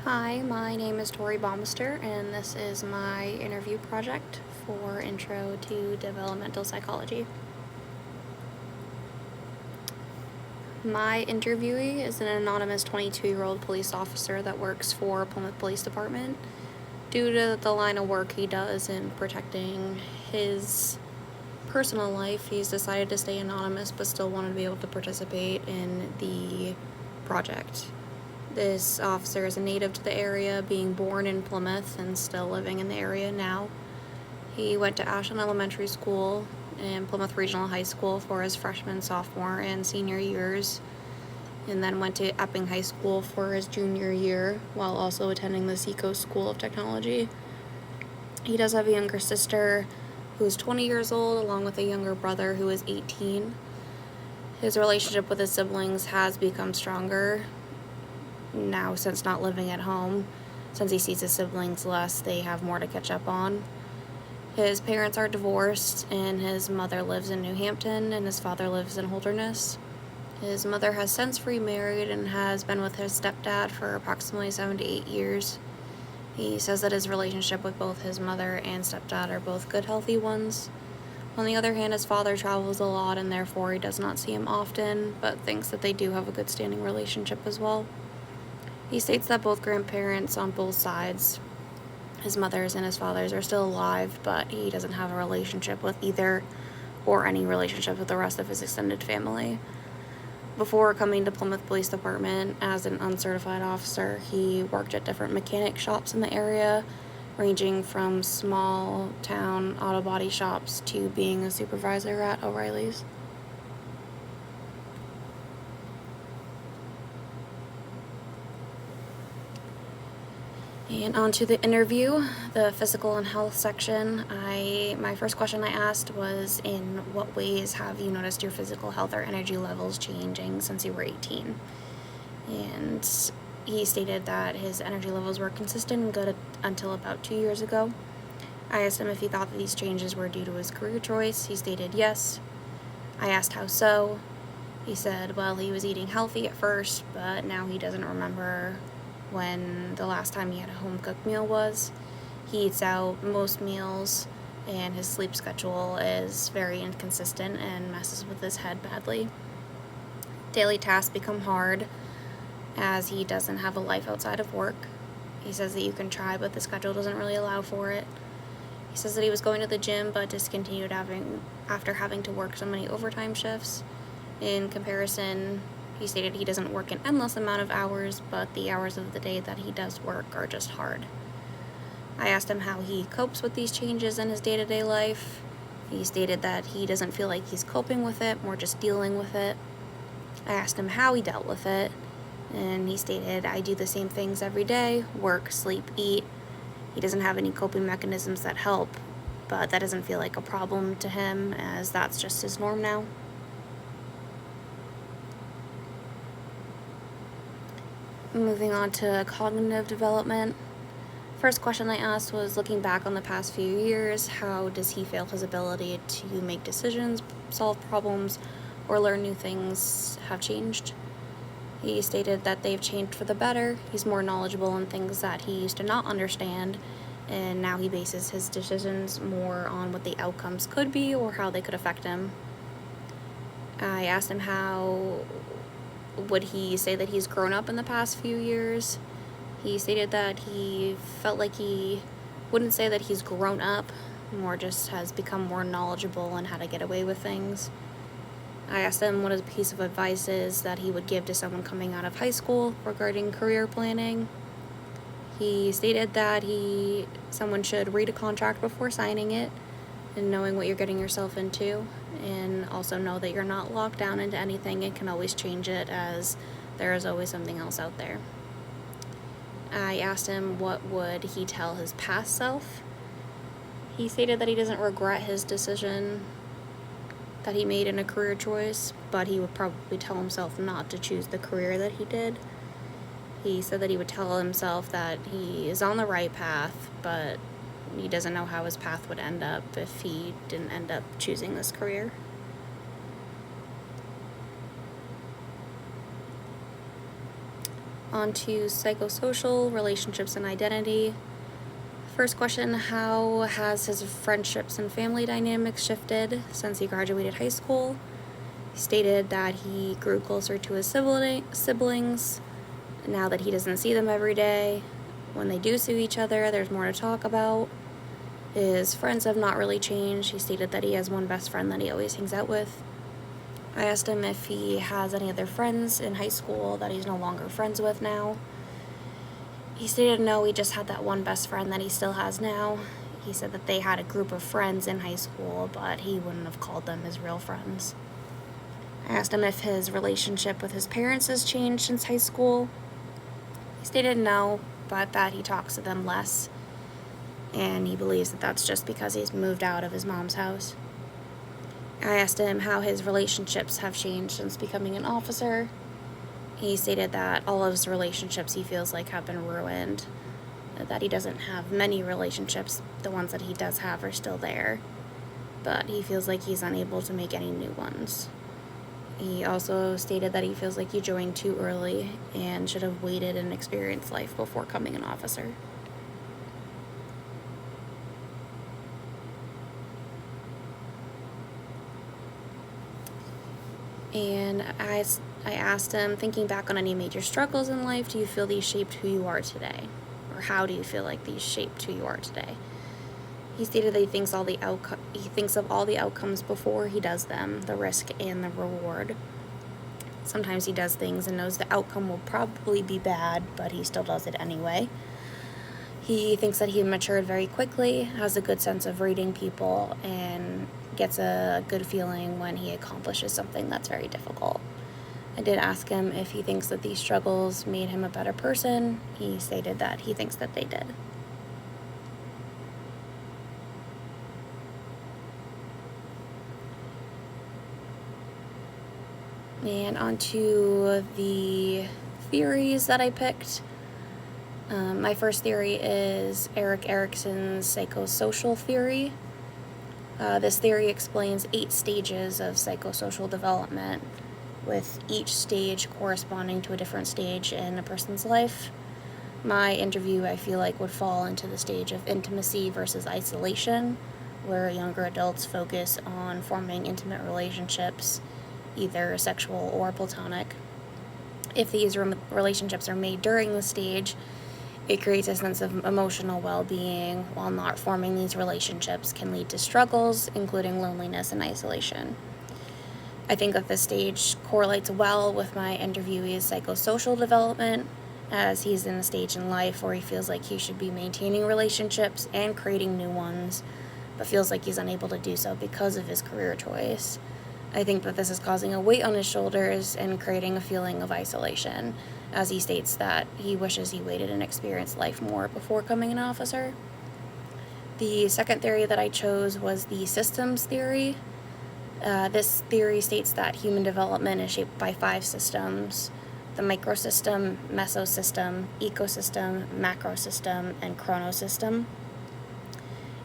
Hi, my name is Tori Baumeister, and this is my interview project for Intro to Developmental Psychology. My interviewee is an anonymous 22-year-old police officer that works for Plymouth Police Department. Due to the line of work he does in protecting his personal life, he's decided to stay anonymous but still wanted to be able to participate in the project. This officer is a native to the area, being born in Plymouth and still living in the area now. He went to Ashland Elementary School and Plymouth Regional High School for his freshman, sophomore, and senior years, and then went to Epping High School for his junior year while also attending the Seacoast School of Technology. He does have a younger sister who is 20 years old, along with a younger brother who is 18. His relationship with his siblings has become stronger now since not living at home. Since he sees his siblings less, they have more to catch up on. His parents are divorced, and his mother lives in New Hampton, and his father lives in Holderness. His mother has since remarried and has been with his stepdad for approximately 7 to 8 years. He says that his relationship with both his mother and stepdad are both good, healthy ones. On the other hand, his father travels a lot, and therefore he does not see him often, but thinks that they do have a good standing relationship as well. He states that both grandparents on both sides, his mother's and his father's, are still alive, but he doesn't have a relationship with either or any relationship with the rest of his extended family. Before coming to Plymouth Police Department as an uncertified officer, he worked at different mechanic shops in the area, ranging from small town auto body shops to being a supervisor at O'Reilly's. And on to the interview, the physical and health section. My first question I asked was, in what ways have you noticed your physical health or energy levels changing since you were 18? And he stated that his energy levels were consistent and good until about 2 years ago. I asked him if he thought that these changes were due to his career choice. He stated yes. I asked how so. He said, well, he was eating healthy at first, but now he doesn't remember when the last time he had a home-cooked meal was. He eats out most meals, and his sleep schedule is very inconsistent and messes with his head badly. Daily tasks become hard as he doesn't have a life outside of work. He says that you can try, but the schedule doesn't really allow for it. He says that he was going to the gym, but discontinued after having to work so many overtime shifts. In comparison, he stated he doesn't work an endless amount of hours, but the hours of the day that he does work are just hard. I asked him how he copes with these changes in his day-to-day life. He stated that he doesn't feel like he's coping with it, more just dealing with it. I asked him how he dealt with it, and he stated, I do the same things every day: work, sleep, eat. He doesn't have any coping mechanisms that help, but that doesn't feel like a problem to him, as that's just his norm now. Moving on to cognitive development. First question I asked was, looking back on the past few years, how does he feel his ability to make decisions, solve problems, or learn new things have changed? He stated that they've changed for the better. He's more knowledgeable in things that he used to not understand, and now he bases his decisions more on what the outcomes could be or how they could affect him. I asked him how would he say that he's grown up in the past few years. He stated that he felt like he wouldn't say that he's grown up, more just has become more knowledgeable on how to get away with things. I asked him what a piece of advice is that he would give to someone coming out of high school regarding career planning. He stated that someone should read a contract before signing it and knowing what you're getting yourself into, and also know that you're not locked down into anything and can always change it, as there is always something else out there. I asked him what would he tell his past self. He stated that he doesn't regret his decision that he made in a career choice, but he would probably tell himself not to choose the career that he did. He said that he would tell himself that he is on the right path, but he doesn't know how his path would end up if he didn't end up choosing this career. On to psychosocial, relationships, and identity. First question, how has his friendships and family dynamics shifted since he graduated high school? He stated that he grew closer to his siblings now that he doesn't see them every day. When they do see each other, there's more to talk about. His friends have not really changed. He stated that he has one best friend that he always hangs out with. I asked him if he has any other friends in high school that he's no longer friends with now. He stated no, he just had that one best friend that he still has now. He said that they had a group of friends in high school, but he wouldn't have called them his real friends. I asked him if his relationship with his parents has changed since high school. He stated no, but that he talks to them less, and he believes that that's just because he's moved out of his mom's house. I asked him how his relationships have changed since becoming an officer. He stated that all of his relationships he feels like have been ruined, that he doesn't have many relationships. The ones that he does have are still there, but he feels like he's unable to make any new ones. He also stated that he feels like he joined too early and should have waited and experienced life before becoming an officer. And I asked him, thinking back on any major struggles in life, do you feel these shaped who you are today? Or how do you feel like these shaped who you are today? He stated that he thinks of all the outcomes before he does them, the risk and the reward. Sometimes he does things and knows the outcome will probably be bad, but he still does it anyway. He thinks that he matured very quickly, has a good sense of reading people, and gets a good feeling when he accomplishes something that's very difficult. I did ask him if he thinks that these struggles made him a better person. He stated that he thinks that they did. And on to the theories that I picked. My first theory is Erik Erikson's psychosocial theory. This theory explains 8 stages of psychosocial development, with each stage corresponding to a different stage in a person's life. My interview, I feel like, would fall into the stage of intimacy versus isolation, where younger adults focus on forming intimate relationships, either sexual or platonic. If these relationships are made during the stage, it creates a sense of emotional well-being, while not forming these relationships can lead to struggles, including loneliness and isolation. I think that this stage correlates well with my interviewee's psychosocial development, as he's in a stage in life where he feels like he should be maintaining relationships and creating new ones, but feels like he's unable to do so because of his career choice. I think that this is causing a weight on his shoulders and creating a feeling of isolation, as he states that he wishes he waited and experienced life more before becoming an officer. The second theory that I chose was the systems theory. This theory states that human development is shaped by 5 systems: the microsystem, mesosystem, ecosystem, macrosystem, and chronosystem.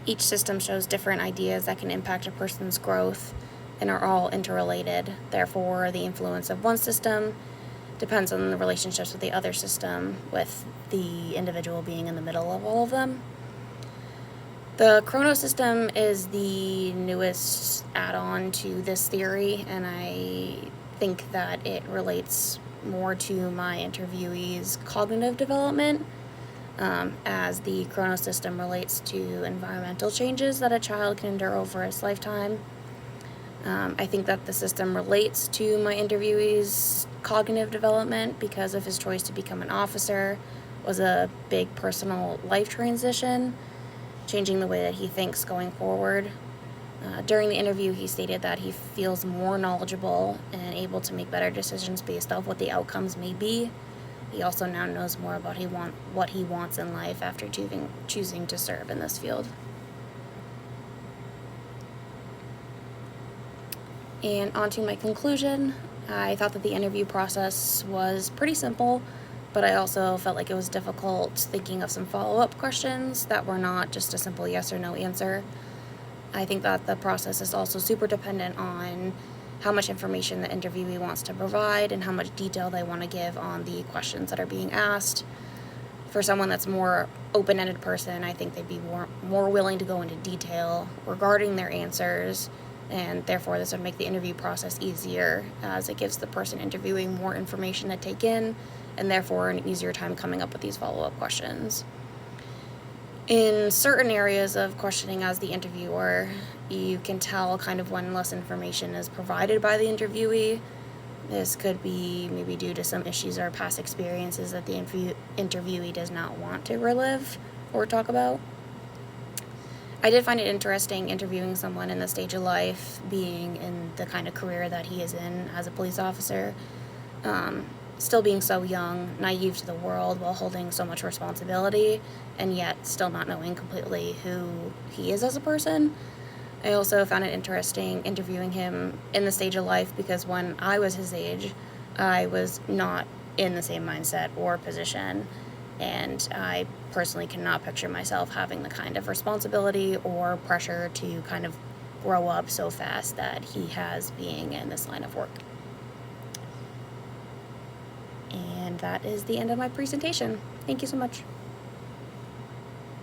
Each system shows different ideas that can impact a person's growth and are all interrelated. Therefore, the influence of one system depends on the relationships with the other system, with the individual being in the middle of all of them. The chronosystem is the newest add-on to this theory, and I think that it relates more to my interviewee's cognitive development, as the chronosystem relates to environmental changes that a child can endure over his lifetime. I think that the system relates to my interviewee's cognitive development because of his choice to become an officer was a big personal life transition, changing the way that he thinks going forward. During the interview, he stated that he feels more knowledgeable and able to make better decisions based off what the outcomes may be. He also now knows more about what he wants in life after choosing to serve in this field. And on to my conclusion. I thought that the interview process was pretty simple, but I also felt like it was difficult thinking of some follow-up questions that were not just a simple yes or no answer. I think that the process is also super dependent on how much information the interviewee wants to provide and how much detail they want to give on the questions that are being asked. For someone that's more open-ended person, I think they'd be more willing to go into detail regarding their answers, and therefore this would make the interview process easier, as it gives the person interviewing more information to take in, and therefore an easier time coming up with these follow-up questions. In certain areas of questioning as the interviewer, you can tell kind of when less information is provided by the interviewee. This could be maybe due to some issues or past experiences that the interviewee does not want to relive or talk about. I did find it interesting interviewing someone in this stage of life, being in the kind of career that he is in as a police officer, still being so young, naive to the world while holding so much responsibility, and yet still not knowing completely who he is as a person. I also found it interesting interviewing him in the stage of life because when I was his age, I was not in the same mindset or position, and I personally cannot picture myself having the kind of responsibility or pressure to kind of grow up so fast that he has being in this line of work. And that is the end of my presentation. Thank you so much.